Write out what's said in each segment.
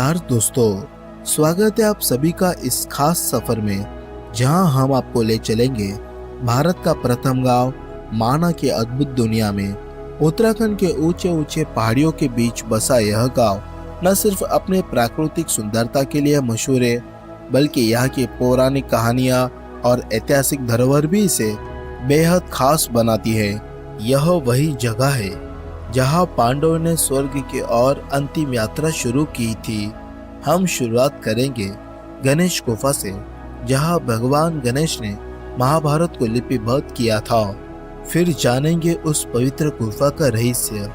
नमस्कार दोस्तों, स्वागत है आप सभी का इस खास सफर में जहां हम आपको ले चलेंगे भारत का प्रथम गांव माना की अद्भुत दुनिया में। उत्तराखंड के ऊंचे ऊंचे पहाड़ियों के बीच बसा यह गांव न सिर्फ अपने प्राकृतिक सुंदरता के लिए मशहूर है, बल्कि यहाँ की पौराणिक कहानियां और ऐतिहासिक धरोहर भी इसे बेहद खास बनाती है। यह वही जगह है जहां पांडवों ने स्वर्ग की ओर अंतिम यात्रा शुरू की थी। हम शुरुआत करेंगे गणेश गुफा से, जहां भगवान गणेश ने महाभारत को लिपिबद्ध किया था। फिर जानेंगे उस पवित्र गुफा का रहस्य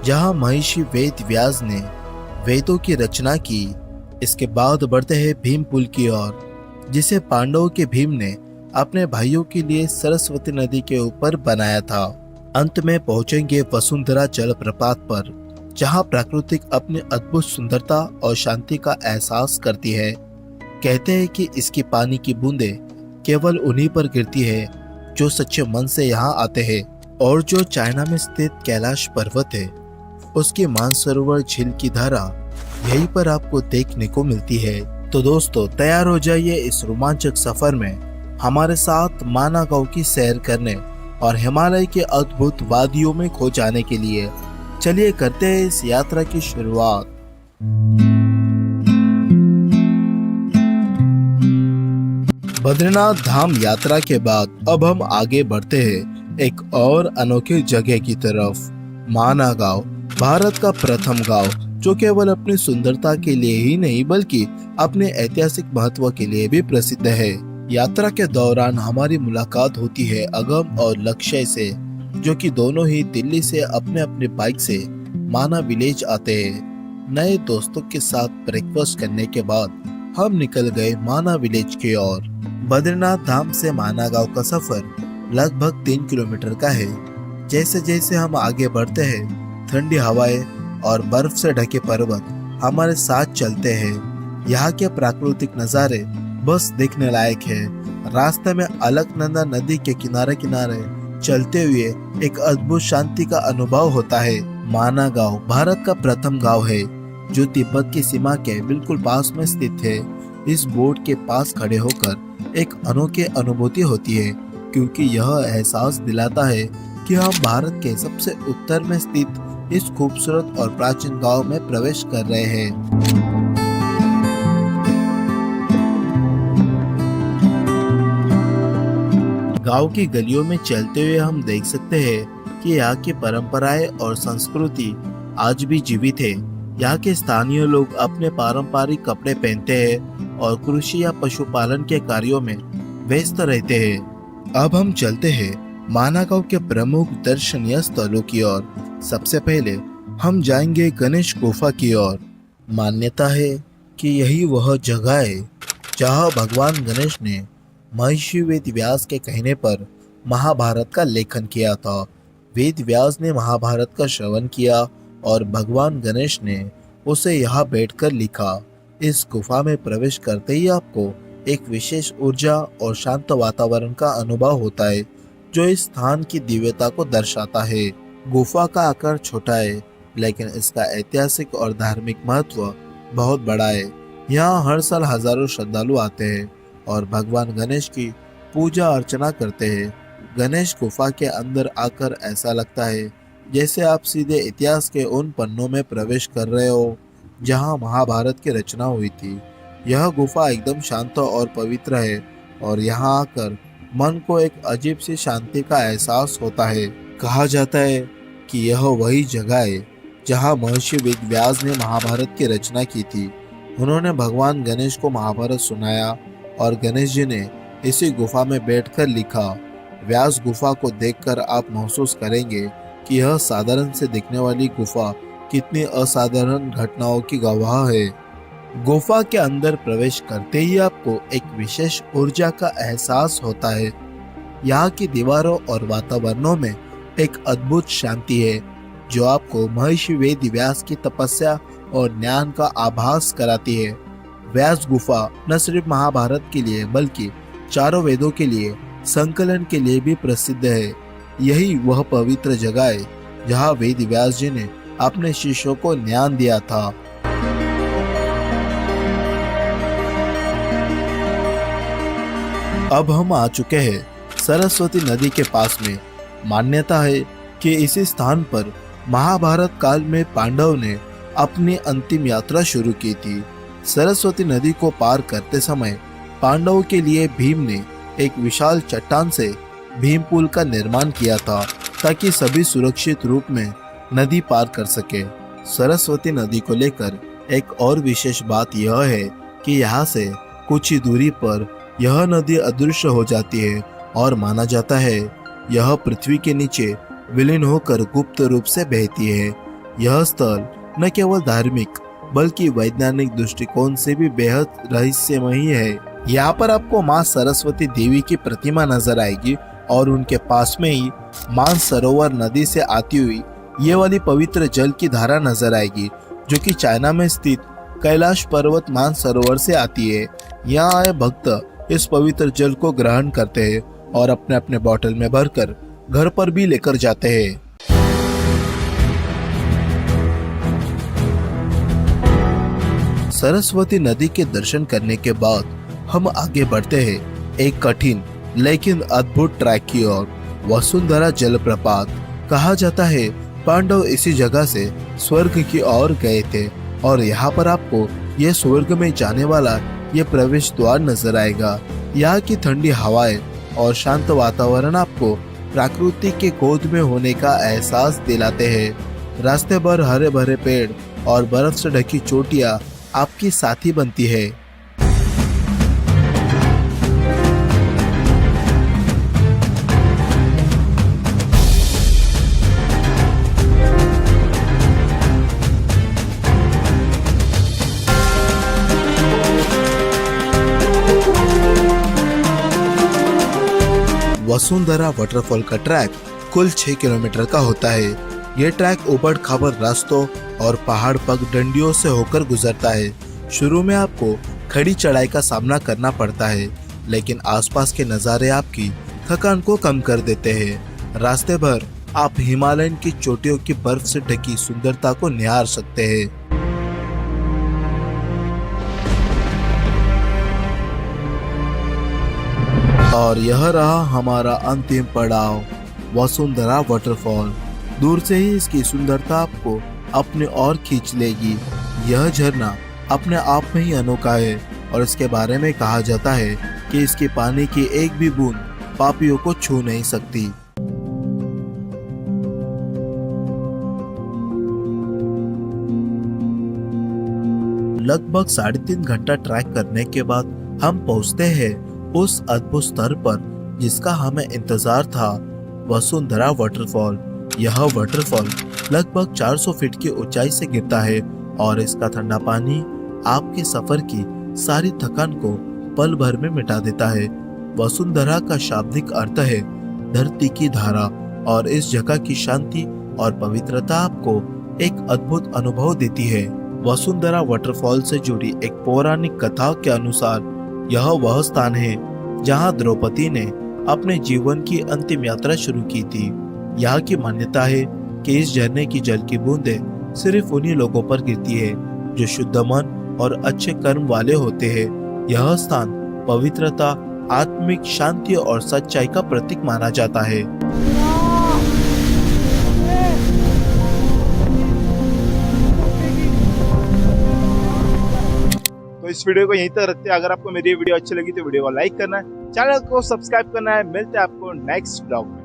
जहां महर्षि वेद व्यास ने वेदों की रचना की। इसके बाद बढ़ते हैं भीम पुल की ओर, जिसे पांडवों के भीम ने अपने भाइयों के लिए सरस्वती नदी के ऊपर बनाया था। अंत में पहुंचेंगे वसुंधरा जलप्रपात पर, जहां प्रकृति अपनी अद्भुत सुंदरता और शांति का एहसास करती है। कहते हैं कि इसकी पानी की बूंदें केवल उन्हीं पर गिरती है जो सच्चे मन से यहाँ आते हैं। और जो चाइना में स्थित कैलाश पर्वत है, उसकी मानसरोवर झील की धारा यहीं पर आपको देखने को मिलती है। तो दोस्तों, तैयार हो जाइए इस रोमांचक सफर में हमारे साथ माना गांव की सैर करने और हिमालय के अद्भुत वादियों में खो जाने के लिए। चलिए करते हैं इस यात्रा की शुरुआत। बद्रीनाथ धाम यात्रा के बाद अब हम आगे बढ़ते हैं एक और अनोखी जगह की तरफ। माना गांव भारत का प्रथम गांव, जो केवल अपनी सुंदरता के लिए ही नहीं बल्कि अपने ऐतिहासिक महत्व के लिए भी प्रसिद्ध है। यात्रा के दौरान हमारी मुलाकात होती है अगम और लक्ष्य से, जो कि दोनों ही दिल्ली से अपने अपने बाइक से माना विलेज आते हैं। नए दोस्तों के साथ ब्रेकफास्ट करने के बाद हम निकल गए माना विलेज की ओर। बद्रीनाथ धाम से माना गांव का सफर लगभग 3 किलोमीटर का है। जैसे जैसे हम आगे बढ़ते हैं, ठंडी हवाएं और बर्फ से ढके पर्वत हमारे साथ चलते हैं। यहाँ के प्राकृतिक नजारे बस देखने लायक है। रास्ते में अलकनंदा नदी के किनारे किनारे चलते हुए एक अद्भुत शांति का अनुभव होता है। माना गांव भारत का प्रथम गांव है जो तिब्बत की सीमा के बिल्कुल पास में स्थित है। इस बोर्ड के पास खड़े होकर एक अनोखी अनुभूति होती है, क्योंकि यह एहसास दिलाता है कि हम भारत के सबसे उत्तर में स्थित इस खूबसूरत और प्राचीन गांव में प्रवेश कर रहे हैं। गांव की गलियों में चलते हुए हम देख सकते हैं कि यहाँ की परंपराएं और संस्कृति आज भी जीवित है। यहाँ के स्थानीय लोग अपने पारंपरिक कपड़े पहनते हैं और कृषि या पशुपालन के कार्यों में व्यस्त रहते हैं। अब हम चलते हैं माना गांव के प्रमुख दर्शनीय स्थलों की ओर। सबसे पहले हम जाएंगे गणेश गुफा की ओर। मान्यता है कि यही वह जगह है जहाँ भगवान गणेश ने महर्षि वेद व्यास के कहने पर महाभारत का लेखन किया था। वेद व्यास ने महाभारत का श्रवण किया और भगवान गणेश ने उसे यहाँ बैठकर लिखा। इस गुफा में प्रवेश करते ही आपको एक विशेष ऊर्जा और शांत वातावरण का अनुभव होता है, जो इस स्थान की दिव्यता को दर्शाता है। गुफा का आकार छोटा है, लेकिन इसका ऐतिहासिक और धार्मिक महत्व बहुत बड़ा है। यहाँ हर साल हजारों श्रद्धालु आते हैं और भगवान गणेश की पूजा अर्चना करते हैं। गणेश गुफा के अंदर आकर ऐसा लगता है जैसे आप सीधे इतिहास के उन पन्नों में प्रवेश कर रहे हो जहां महाभारत की रचना हुई थी। यह गुफा एकदम शांत और पवित्र है और यहां आकर मन को एक अजीब सी शांति का एहसास होता है। कहा जाता है कि यह वही जगह है जहां महर्षि वेद व्यास ने महाभारत की रचना की थी। उन्होंने भगवान गणेश को महाभारत सुनाया और गणेश जी ने इसी गुफा में बैठकर लिखा। व्यास गुफा को देखकर आप महसूस करेंगे कि यह साधारण से दिखने वाली गुफा कितनी असाधारण घटनाओं की गवाह है। गुफा के अंदर प्रवेश करते ही आपको एक विशेष ऊर्जा का एहसास होता है। यहाँ की दीवारों और वातावरणों में एक अद्भुत शांति है जो आपको महर्षि वेद व्यास की तपस्या और ज्ञान का आभास कराती है। व्यास गुफा न सिर्फ महाभारत के लिए बल्कि चारों वेदों के लिए संकलन के लिए भी प्रसिद्ध है। यही वह पवित्र जगह है जहाँ वेद व्यास जी ने अपने शिष्यों को ज्ञान दिया था। अब हम आ चुके हैं सरस्वती नदी के पास में। मान्यता है कि इसी स्थान पर महाभारत काल में पांडव ने अपनी अंतिम यात्रा शुरू की थी। सरस्वती नदी को पार करते समय पांडवों के लिए भीम ने एक विशाल चट्टान से भीम पुल का निर्माण किया था, ताकि सभी सुरक्षित रूप में नदी पार कर सके। सरस्वती नदी को लेकर एक और विशेष बात यह है कि यहाँ से कुछ ही दूरी पर यह नदी अदृश्य हो जाती है और माना जाता है यह पृथ्वी के नीचे विलीन होकर गुप्त रूप से बहती है। यह स्थल न केवल धार्मिक बल्कि वैज्ञानिक दृष्टिकोण से भी बेहद रहस्यमयी है। यहाँ पर आपको माँ सरस्वती देवी की प्रतिमा नजर आएगी और उनके पास में ही मानसरोवर नदी से आती हुई ये वाली पवित्र जल की धारा नजर आएगी, जो कि चाइना में स्थित कैलाश पर्वत मानसरोवर से आती है। यहाँ आए भक्त इस पवित्र जल को ग्रहण करते हैं और अपने अपने बोतल में भरकर घर पर भी लेकर जाते हैं। सरस्वती नदी के दर्शन करने के बाद हम आगे बढ़ते हैं एक कठिन लेकिन अद्भुत ट्रैक की ओर। वसुंधरा जलप्रपात। कहा जाता है पांडव इसी जगह से स्वर्ग की ओर गए थे और यहाँ पर आपको ये स्वर्ग में जाने वाला ये प्रवेश द्वार नजर आएगा। यहाँ की ठंडी हवाएं और शांत वातावरण आपको प्रकृति के गोद में होने का एहसास दिलाते हैं। रास्ते भर हरे भरे पेड़ और बर्फ से ढकी चोटियां आपकी साथी बनती है। वसुंधरा वाटरफॉल का ट्रैक कुल 6 किलोमीटर का होता है। ये ट्रैक उबड़ खाबड़ रास्तों और पहाड़ पगडंडियों से होकर गुजरता है। शुरू में आपको खड़ी चढ़ाई का सामना करना पड़ता है, लेकिन आसपास के नज़ारे आपकी थकान को कम कर देते हैं। रास्ते भर आप हिमालयन की चोटियों की बर्फ से ढकी सुंदरता को निहार सकते हैं। और यह रहा हमारा अंतिम पड़ाव, वसुंधरा वाटरफॉल। दूर से ही इसकी सुंदरता आपको अपने ओर खींच लेगी। यह झरना अपने आप में ही अनोखा है और इसके बारे में कहा जाता है कि इसके पानी की एक भी बूंद पापियों को छू नहीं सकती। लगभग 3.5 घंटा ट्रैक करने के बाद हम पहुंचते हैं उस अद्भुत स्तर पर जिसका हमें इंतजार था, वसुंधरा वाटरफॉल। यह वाटरफॉल लगभग 400 फीट की ऊंचाई से गिरता है और इसका ठंडा पानी आपके सफर की सारी थकान को पल भर में मिटा देता है। वसुंधरा का शाब्दिक अर्थ है धरती की धारा और इस जगह की शांति और पवित्रता आपको एक अद्भुत अनुभव देती है। वसुंधरा वाटरफॉल से जुड़ी एक पौराणिक कथा के अनुसार यह वह स्थान है जहां द्रौपदी ने अपने जीवन की अंतिम यात्रा शुरू की थी। यहाँ की मान्यता है कि इस झरने की जल की बूंदें सिर्फ उन्हीं लोगों पर गिरती है जो शुद्ध मन और अच्छे कर्म वाले होते हैं। यह स्थान पवित्रता, आत्मिक शांति और सच्चाई का प्रतीक माना जाता है। तो इस वीडियो को यहीं तक रखते हैं। अगर आपको मेरी वीडियो अच्छी लगी तो वीडियो को लाइक करना है, चैनल को सब्सक्राइब करना है। मिलते हैं आपको नेक्स्ट ब्लॉग में।